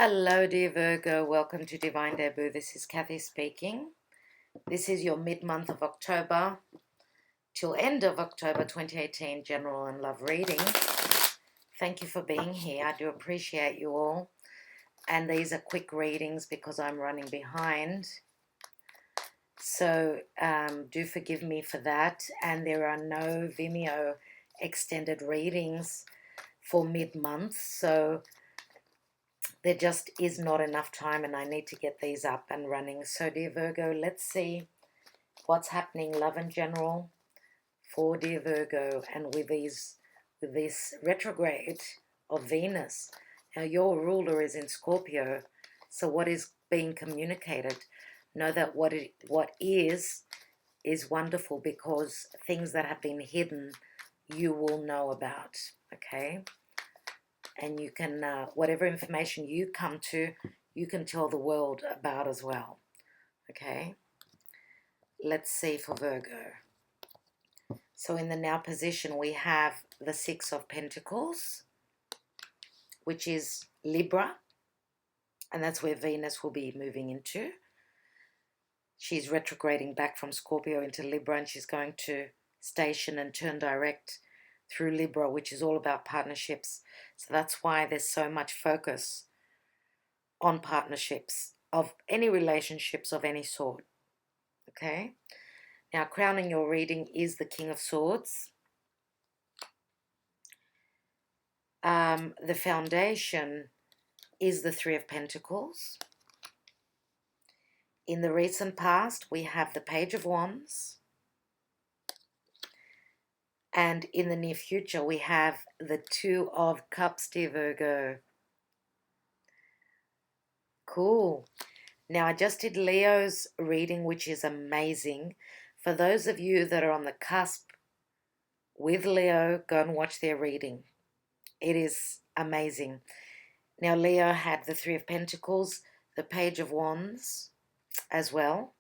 Hello, dear Virgo. Welcome to Divine Debut. This is Kathy speaking. This is your mid-month of October till end of October 2018 general and love reading. Thank you for being here. I do appreciate you all. And these are quick readings because I'm running behind. So do forgive me for that. And there are no Vimeo extended readings for mid-month. So there just is not enough time and I need to get these up and running. So dear Virgo, let's see what's happening love in general for dear Virgo and with this retrograde of Venus. Now your ruler is in Scorpio, so what is being communicated? Know that what is wonderful, because things that have been hidden you will know about, okay? And you can, whatever information you come to, you can tell the world about as well, okay? Let's see for Virgo. So in the now position, we have the Six of Pentacles, which is Libra, and that's where Venus will be moving into. She's retrograding back from Scorpio into Libra, and she's going to station and turn direct through Libra, which is all about partnerships. So that's why there's so much focus on partnerships of any relationships of any sort, okay? Now, crowning your reading is the King of Swords. The foundation is the Three of Pentacles. In the recent past, we have the Page of Wands. And in the near future, we have the Two of Cups, dear Virgo. Cool. Now, I just did Leo's reading, which is amazing. For those of you that are on the cusp with Leo, go and watch their reading. It is amazing. Now, Leo had the Three of Pentacles, the Page of Wands as well,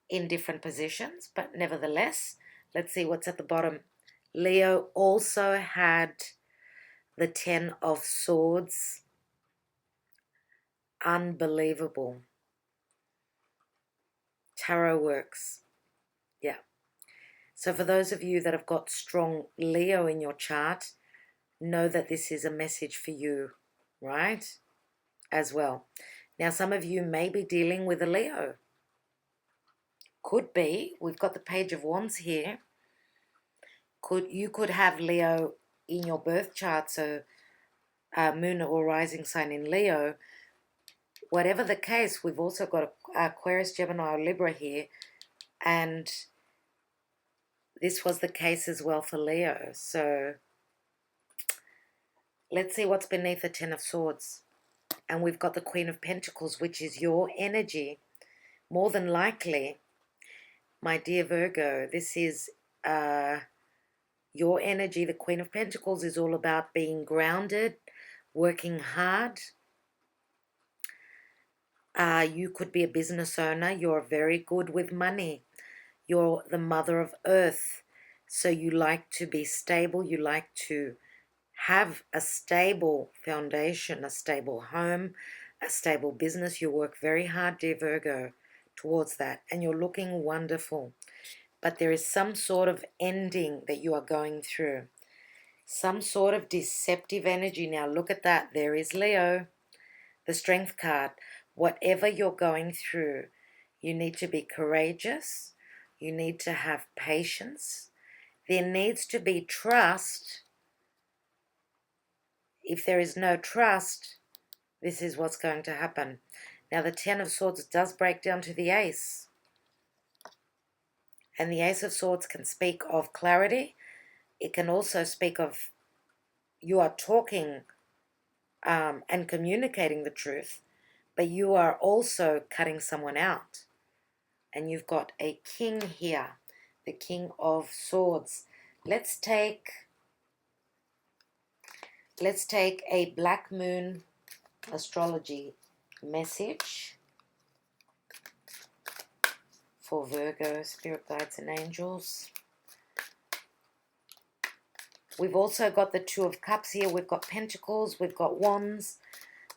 in different positions, but nevertheless, let's see what's at the bottom. Leo also had the Ten of Swords. Unbelievable. Tarot works. Yeah. So for those of you that have got strong Leo in your chart, know that this is a message for you, right? As well. Now, some of you may be dealing with a Leo. Could be. We've got the Page of Wands here. You could have Leo in your birth chart, so moon or rising sign in Leo. Whatever the case, we've also got Aquarius, Gemini, or Libra here, and this was the case as well for Leo. So let's see what's beneath the Ten of Swords. And we've got the Queen of Pentacles, which is your energy. More than likely, my dear Virgo, this is your energy. The Queen of Pentacles is all about being grounded, working hard. You could be a business owner. You're very good with money. You're the mother of earth. So you like to be stable. You like to have a stable foundation, a stable home, a stable business. You work very hard, dear Virgo, towards that. And you're looking wonderful. But there is some sort of ending that you are going through. Some sort of deceptive energy. Now look at that. There is Leo, the Strength card. Whatever you're going through, you need to be courageous. You need to have patience. There needs to be trust. If there is no trust, this is what's going to happen. Now the Ten of Swords does break down to the Ace. And the Ace of Swords can speak of clarity. It can also speak of you are talking and communicating the truth, but you are also cutting someone out. And you've got a King here, the King of Swords. Let's take a Black Moon astrology message for Virgo, spirit guides and angels. We've also got the Two of Cups here. We've got Pentacles, we've got Wands,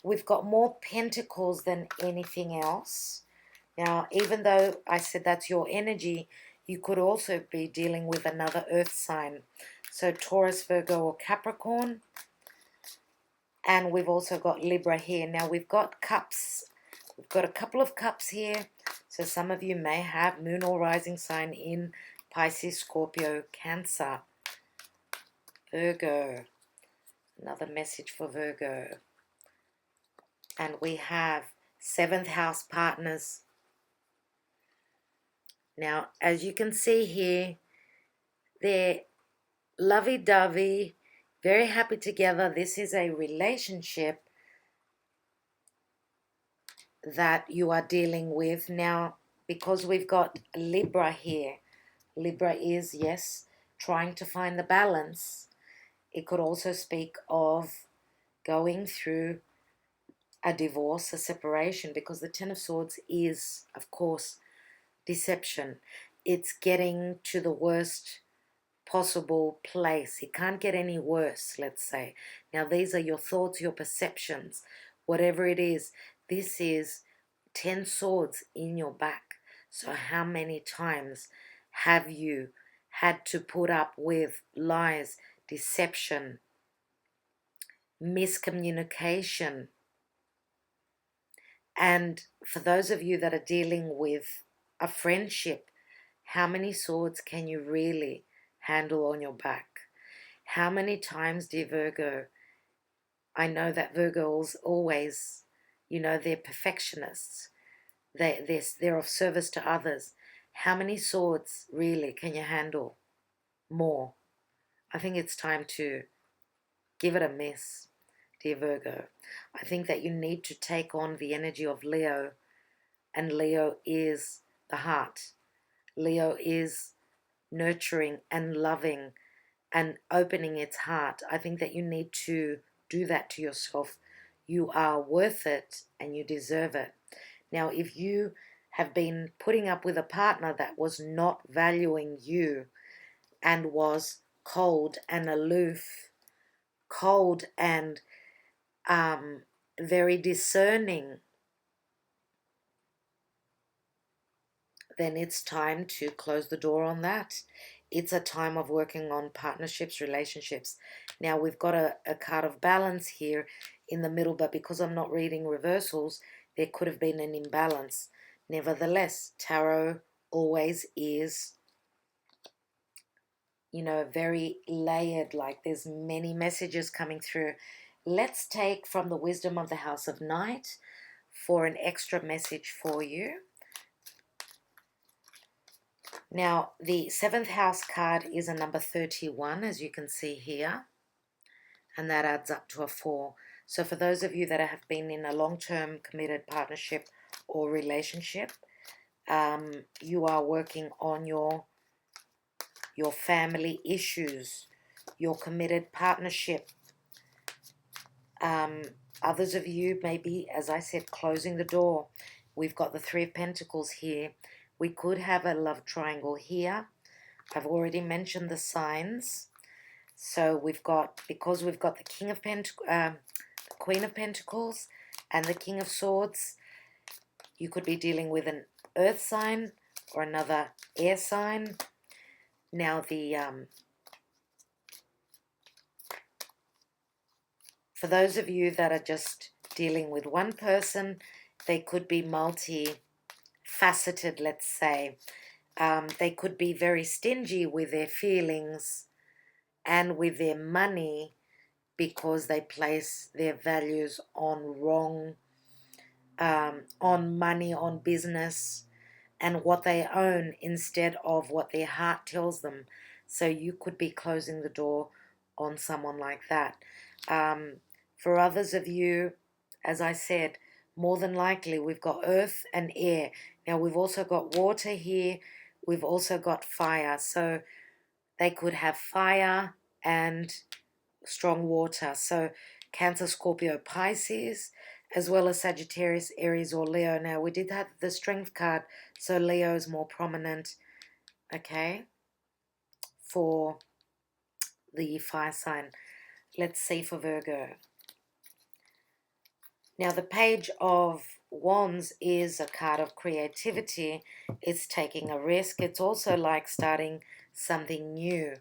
we've got more pentacles than anything else. Now, even though I said that's your energy, you could also be dealing with another earth sign. So Taurus, Virgo, or Capricorn. And we've also got Libra here. Now, we've got cups. We've got a couple of cups here. So some of you may have moon or rising sign in Pisces, Scorpio, Cancer. Virgo. Another message for Virgo. And we have 7th house partners. Now, as you can see here, they're lovey-dovey, very happy together. This is a relationship that you are dealing with. Now, because we've got Libra here, Libra is, yes, trying to find the balance. It could also speak of going through a divorce, a separation, because the Ten of Swords is, of course, deception. It's getting to the worst possible place. It can't get any worse, let's say. Now, these are your thoughts, your perceptions, whatever it is. This is 10 swords in your back. So how many times have you had to put up with lies, deception, miscommunication? And for those of you that are dealing with a friendship, how many swords can you really handle on your back? How many times, dear Virgo, I know that Virgos always, you know, they're perfectionists. They're of service to others. How many swords really can you handle? More. I think it's time to give it a miss, dear Virgo. I think that you need to take on the energy of Leo, and Leo is the heart. Leo is nurturing and loving and opening its heart. I think that you need to do that to yourself. You are worth it and you deserve it. Now, if you have been putting up with a partner that was not valuing you and was cold and aloof, cold and very discerning, then it's time to close the door on that. It's a time of working on partnerships, relationships. Now, we've got a card of balance here in the middle, but because I'm not reading reversals, there could have been an imbalance. Nevertheless, tarot always is, you know, very layered, like there's many messages coming through. Let's take from the wisdom of the House of Night for an extra message for you. Now, the 7th house card is a number 31, as you can see here, and that adds up to a 4. So for those of you that have been in a long-term committed partnership or relationship, you are working on your family issues, your committed partnership. Others of you may be, as I said, closing the door. We've got the 3 of Pentacles here. We could have a love triangle here. I've already mentioned the signs. So we've got, because we've got the King of the Queen of Pentacles and the King of Swords, you could be dealing with an earth sign or another air sign. Now for those of you that are just dealing with one person, they could be multi-faceted, let's say. They could be very stingy with their feelings and with their money because they place their values on wrong, on money, on business, and what they own instead of what their heart tells them. So you could be closing the door on someone like that. For others of you, as I said, more than likely we've got earth and air. Now we've also got water here. We've also got fire. So they could have fire and strong water. So Cancer, Scorpio, Pisces, as well as Sagittarius, Aries, or Leo. Now, we did have the Strength card, so Leo is more prominent, okay, for the fire sign. Let's see for Virgo. Now, the Page of Wands is a card of creativity. It's taking a risk. It's also like starting something new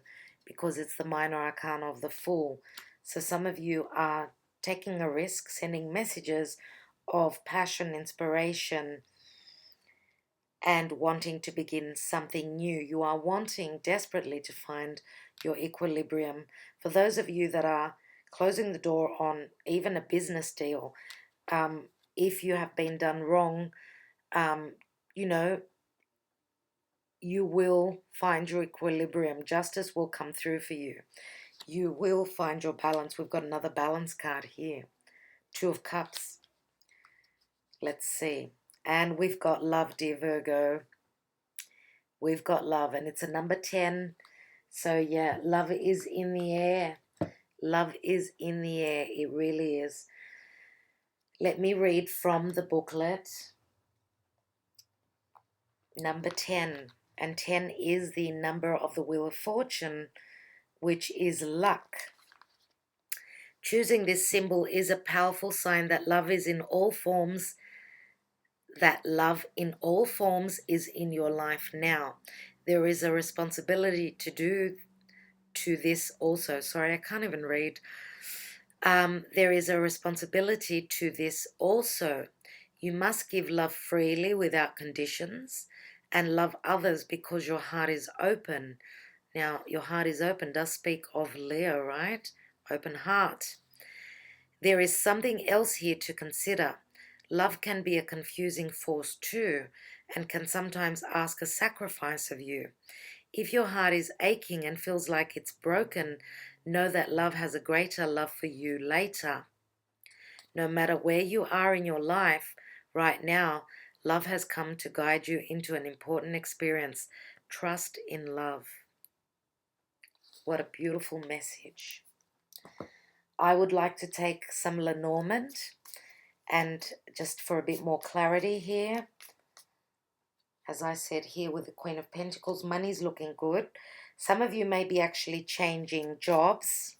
because it's the minor arcana of the Fool. So some of you are taking a risk, sending messages of passion, inspiration, and wanting to begin something new. You are wanting desperately to find your equilibrium. For those of you that are closing the door on even a business deal, if you have been done wrong, um, you know, you will find your equilibrium. Justice will come through for you. You will find your balance. We've got another balance card here. Two of Cups. Let's see. And we've got love, dear Virgo. We've got love, and it's a number 10. So, yeah, love is in the air. Love is in the air. It really is. Let me read from the booklet. Number 10. And 10 is the number of the Wheel of Fortune, which is luck. Choosing this symbol is a powerful sign that love is in all forms, is in your life now. There is a responsibility to do to this also. Sorry, I can't even read. There is a responsibility to this also. You must give love freely without conditions and love others because your heart is open. Now, your heart is open does speak of Leo, right? Open heart. There is something else here to consider. Love can be a confusing force too, and can sometimes ask a sacrifice of you. If your heart is aching and feels like it's broken, know that love has a greater love for you later. No matter where you are in your life right now, love has come to guide you into an important experience. Trust in love. What a beautiful message. I would like to take some Lenormand, and just for a bit more clarity here, as I said here with the Queen of Pentacles, money's looking good. Some of you may be actually changing jobs,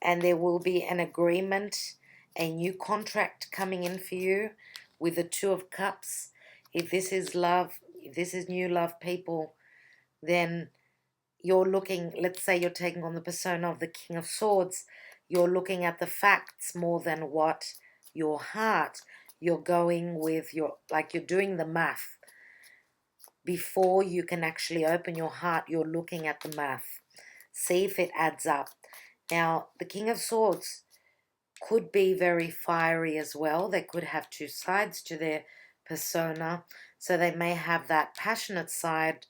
and there will be an agreement, a new contract coming in for you with the Two of Cups. If this is love, if this is new love, people, then you're looking, let's say you're taking on the persona of the King of Swords, you're looking at the facts more than what your heart, you're going with your, like you're doing the math. Before you can actually open your heart, you're looking at the math. See if it adds up. Now, the King of Swords could be very fiery as well. They could have two sides to their persona. So they may have that passionate side,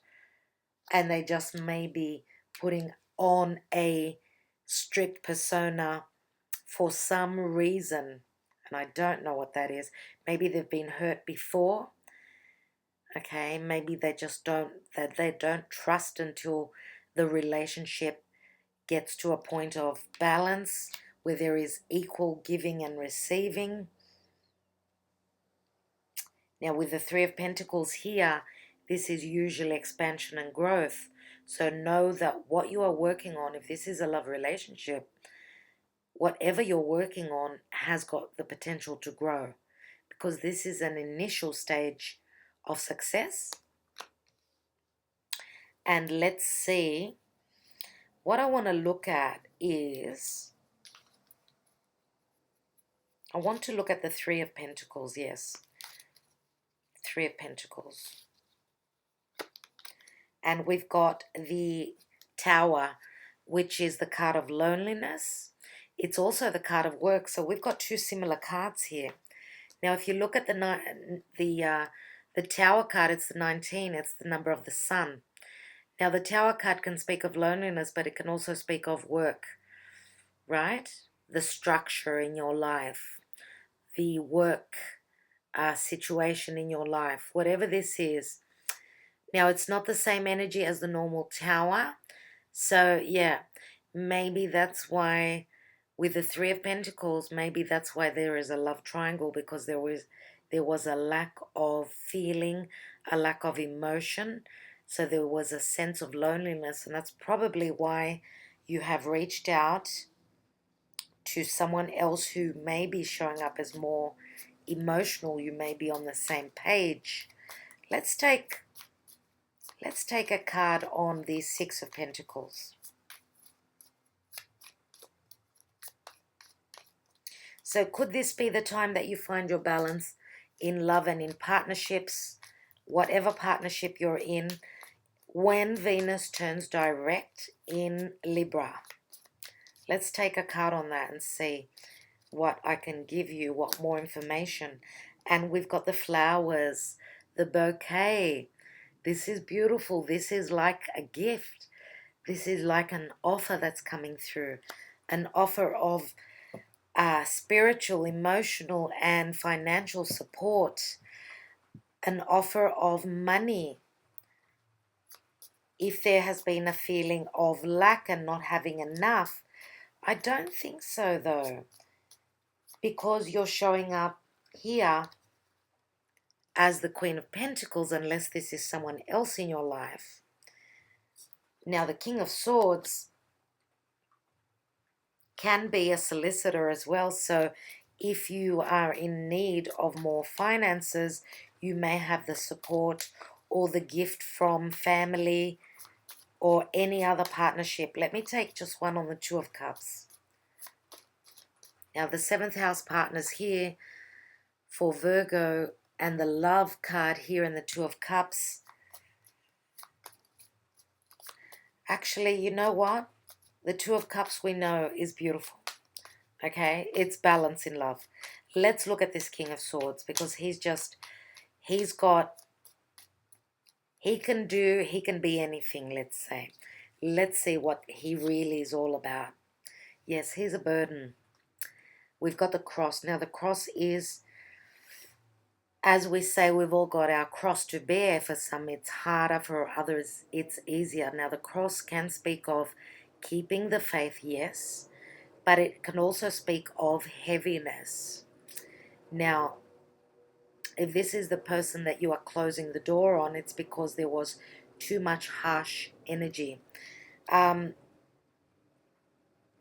and they just may be putting on a strict persona for some reason. And I don't know what that is. Maybe they've been hurt before. Okay, maybe they just don't trust until the relationship gets to a point of balance where there is equal giving and receiving. Now, with the Three of Pentacles here, this is usually expansion and growth. So know that what you are working on, if this is a love relationship, whatever you're working on has got the potential to grow, because this is an initial stage of success. And let's see, what I want to look at is, I want to look at the Three of Pentacles, yes. Three of Pentacles. And we've got the Tower, which is the card of loneliness. It's also the card of work. So we've got two similar cards here. Now, if you look at the Tower card, it's the 19. It's the number of the sun. Now, the Tower card can speak of loneliness, but it can also speak of work, right? The structure in your life, the work situation in your life, whatever this is. Now, it's not the same energy as the normal Tower. So, yeah, maybe that's why with the Three of Pentacles, maybe that's why there is a love triangle, because there was a lack of feeling, a lack of emotion. So there was a sense of loneliness, and that's probably why you have reached out to someone else who may be showing up as more emotional. You may be on the same page. Let's take a card on the Six of Pentacles. So could this be the time that you find your balance in love and in partnerships, whatever partnership you're in, when Venus turns direct in Libra? Let's take a card on that and see what I can give you, what more information. And we've got the flowers, the bouquet. This is beautiful. This is like a gift. This is like an offer that's coming through, an offer of spiritual, emotional, and financial support, an offer of money. If there has been a feeling of lack and not having enough, I don't think so though, because you're showing up here as the Queen of Pentacles, unless this is someone else in your life. Now, the King of Swords can be a solicitor as well. So if you are in need of more finances, you may have the support or the gift from family or any other partnership. Let me take just one on the Two of Cups. Now, the 7th house partners here for Virgo, and the love card here in the Two of Cups. Actually, you know what? The Two of Cups we know is beautiful. Okay? It's balance in love. Let's look at this King of Swords, because he can be anything, let's say. Let's see what he really is all about. Yes, he's a burden. We've got the cross. Now, the cross is, as we say, we've all got our cross to bear. For some, it's harder. For others, it's easier. Now, the cross can speak of keeping the faith, yes, but it can also speak of heaviness. Now, if this is the person that you are closing the door on, it's because there was too much harsh energy.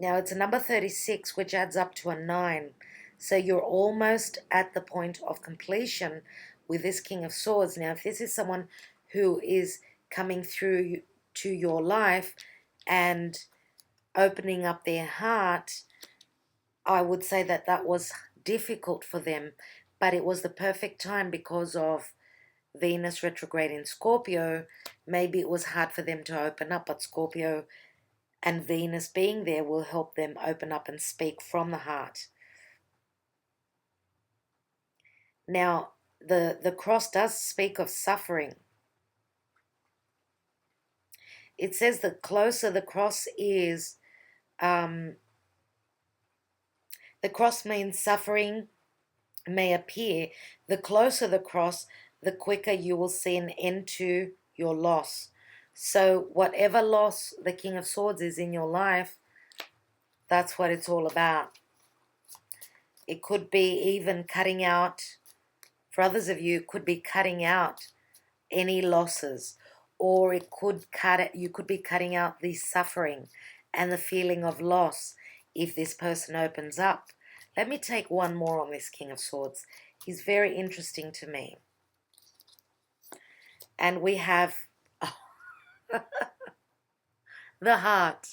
Now, it's a number 36, which adds up to a 9. So you're almost at the point of completion with this King of Swords. Now, if this is someone who is coming through to your life and opening up their heart, I would say that that was difficult for them, but it was the perfect time because of Venus retrograde in Scorpio. Maybe it was hard for them to open up, but Scorpio and Venus being there will help them open up and speak from the heart. Now, the cross does speak of suffering. It says the closer the cross is, the cross means suffering may appear. The closer the cross, the quicker you will see an end to your loss. So whatever loss the King of Swords is in your life, that's what it's all about. It could be even cutting out, for others of you, it could be cutting out any losses, or it could you could be cutting out the suffering and the feeling of loss if this person opens up. Let me take one more on this King of Swords. He's very interesting to me. And we have the heart.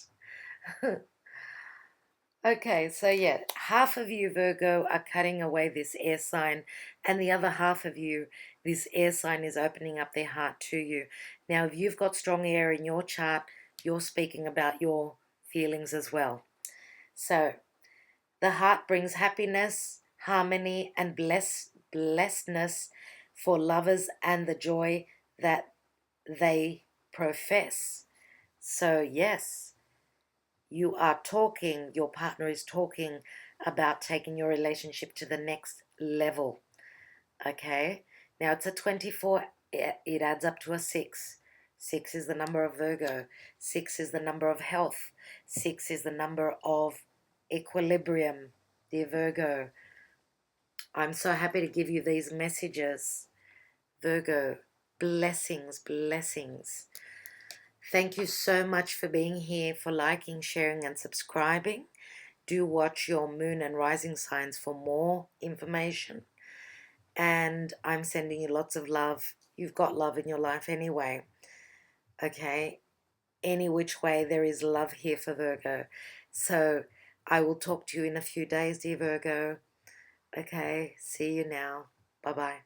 Okay, so yeah, half of you, Virgo, are cutting away this air sign, and the other half of you, this air sign is opening up their heart to you. Now, if you've got strong air in your chart, you're speaking about your feelings as well. So, the heart brings happiness, harmony, and blessedness for lovers and the joy that they profess. So, yes, you are talking, your partner is talking about taking your relationship to the next level. Okay? Now, it's a 24, it adds up to a 6. 6 is the number of Virgo. 6 is the number of health. 6 is the number of equilibrium, dear Virgo. I'm so happy to give you these messages, Virgo. Blessings, blessings. Thank you so much for being here, for liking, sharing, and subscribing. do watch your moon and rising signs for more information. And I'm sending you lots of love. You've got love in your life anyway. Okay? Any which way, there is love here for Virgo. So I will talk to you in a few days, dear Virgo. Okay, see you now. Bye-bye.